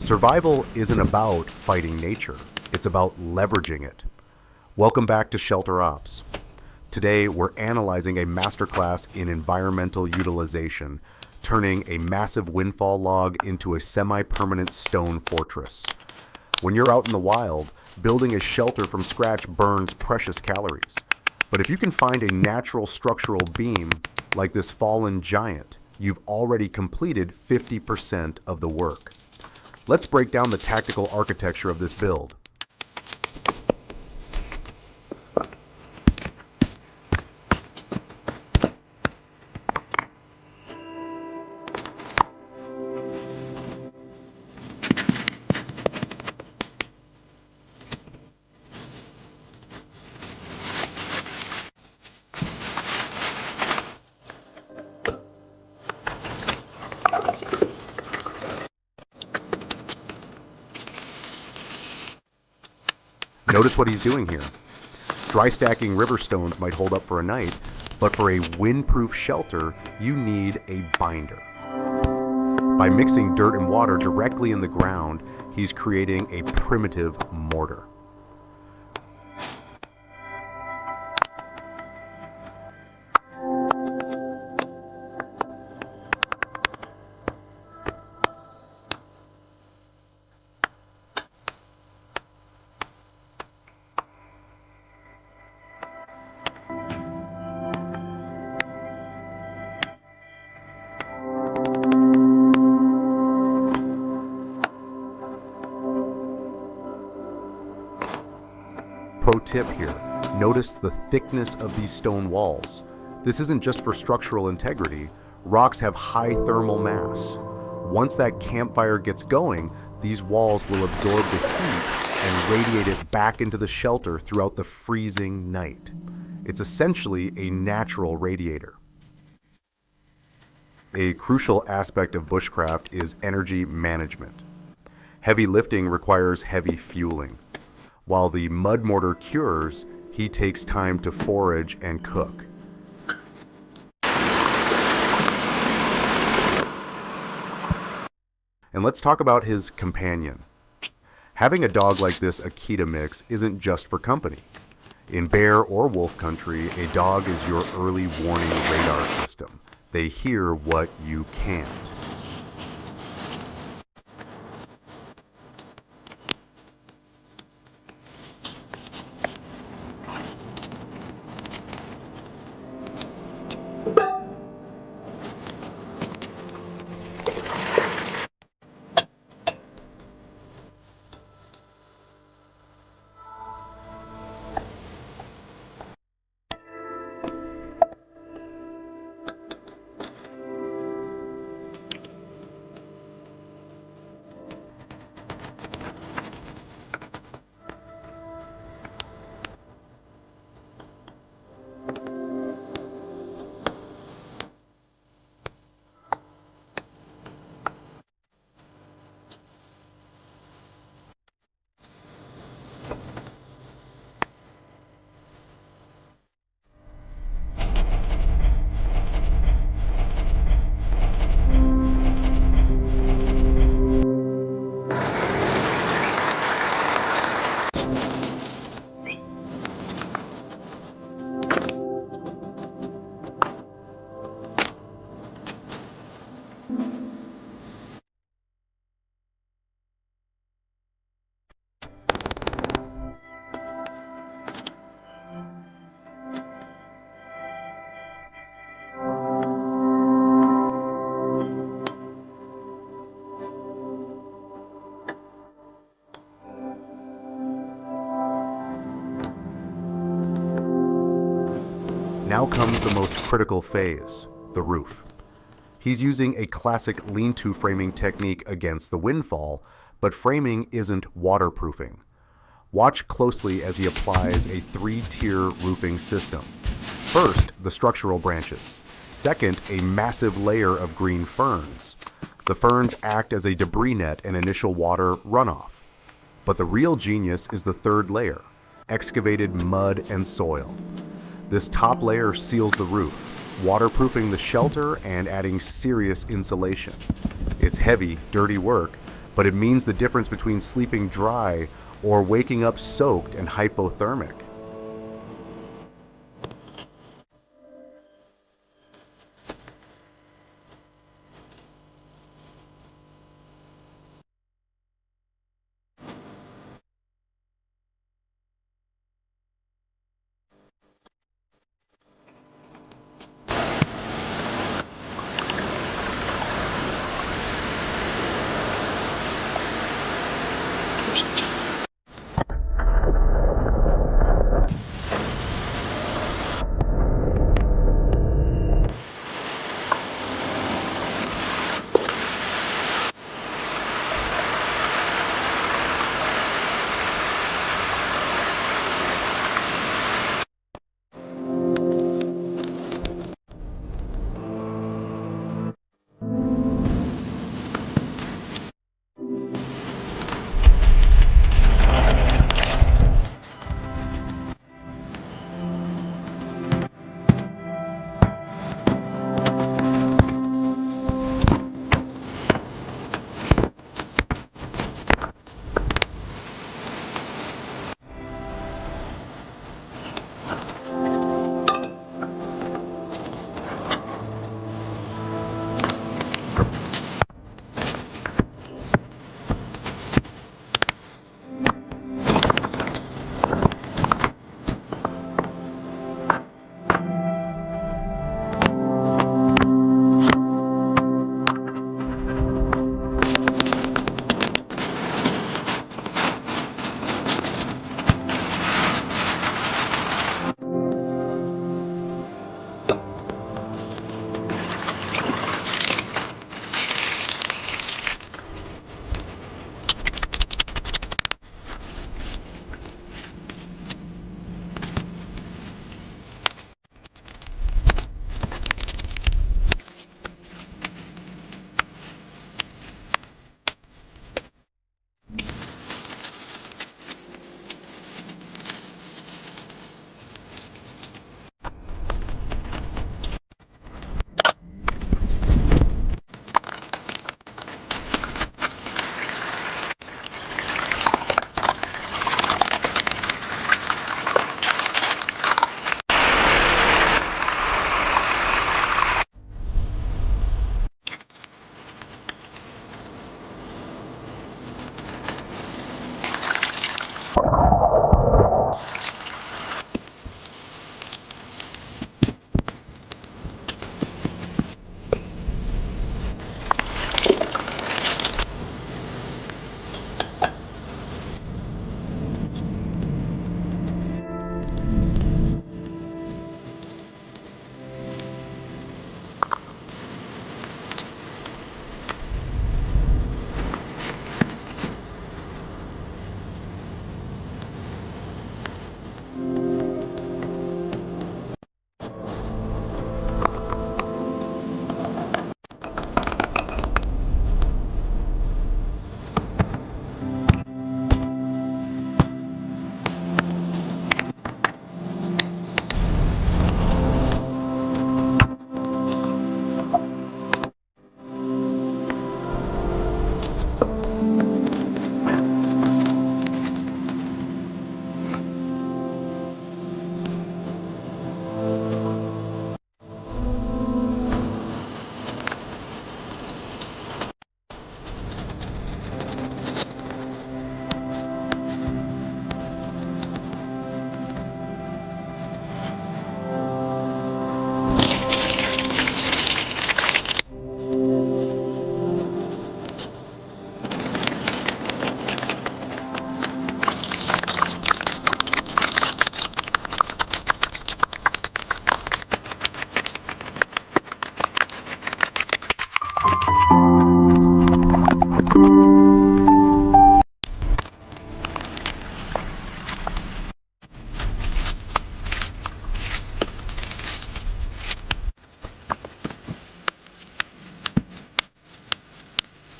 Survival isn't about fighting nature, it's about leveraging it. Welcome back to ShelterOps. Today we're analyzing a masterclass in environmental utilization, turning a massive windfall log into a semi-permanent stone fortress. When you're out in the wild, building a shelter from scratch burns precious calories. But if you can find a natural structural beam, like this fallen giant, you've already completed 50% of the work. Let's break down the tactical architecture of this build. Notice what he's doing here. Dry stacking river stones might hold up for a night, but for a windproof shelter, you need a binder. By mixing dirt and water directly in the ground, he's creating a primitive mortar. Pro tip here, notice the thickness of these stone walls. This isn't just for structural integrity. Rocks have high thermal mass. Once that campfire gets going, these walls will absorb the heat and radiate it back into the shelter throughout the freezing night. It's essentially a natural radiator. A crucial aspect of bushcraft is energy management. Heavy lifting requires heavy fueling. While the mud mortar cures, he takes time to forage and cook. And let's talk about his companion. Having a dog like this Akita mix isn't just for company. In bear or wolf country, a dog is your early warning radar system. They hear what you can't. Now comes the most critical phase, the roof. He's using a classic lean-to framing technique against the windfall, but framing isn't waterproofing. Watch closely as he applies a 3-tier roofing system. First, the structural branches. Second, a massive layer of green ferns. The ferns act as a debris net and initial water runoff. But the real genius is the third layer, excavated mud and soil. This top layer seals the roof, waterproofing the shelter and adding serious insulation. It's heavy, dirty work, but it means the difference between sleeping dry or waking up soaked and hypothermic.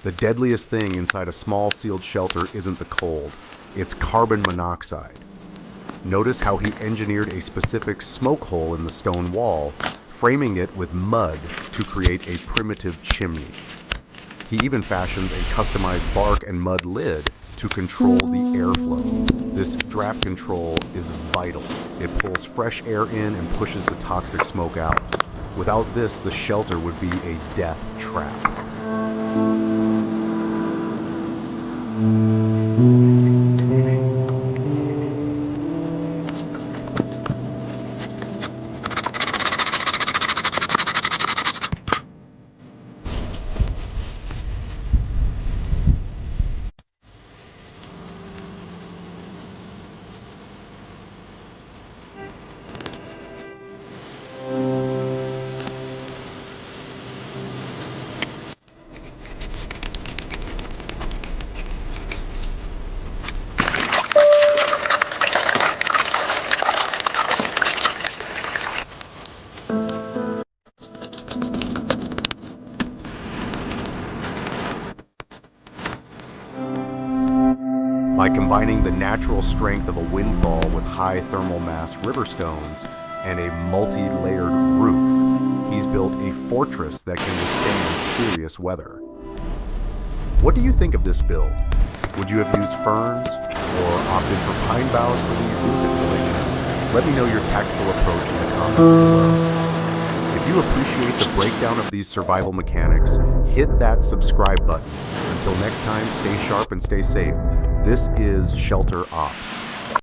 The deadliest thing inside a small sealed shelter isn't the cold, it's carbon monoxide. Notice how he engineered a specific smoke hole in the stone wall, framing it with mud to create a primitive chimney. He even fashions a customized bark and mud lid to control the airflow. This draft control is vital. It pulls fresh air in and pushes the toxic smoke out. Without this, the shelter would be a death trap. By combining the natural strength of a windfall with high thermal mass river stones and a multi-layered roof, he's built a fortress that can withstand serious weather. What do you think of this build? Would you have used ferns or opted for pine boughs for the roof insulation? Let me know your tactical approach in the comments below. If you appreciate the breakdown of these survival mechanics, hit that subscribe button. Until next time, stay sharp and stay safe. This is ShelterOps.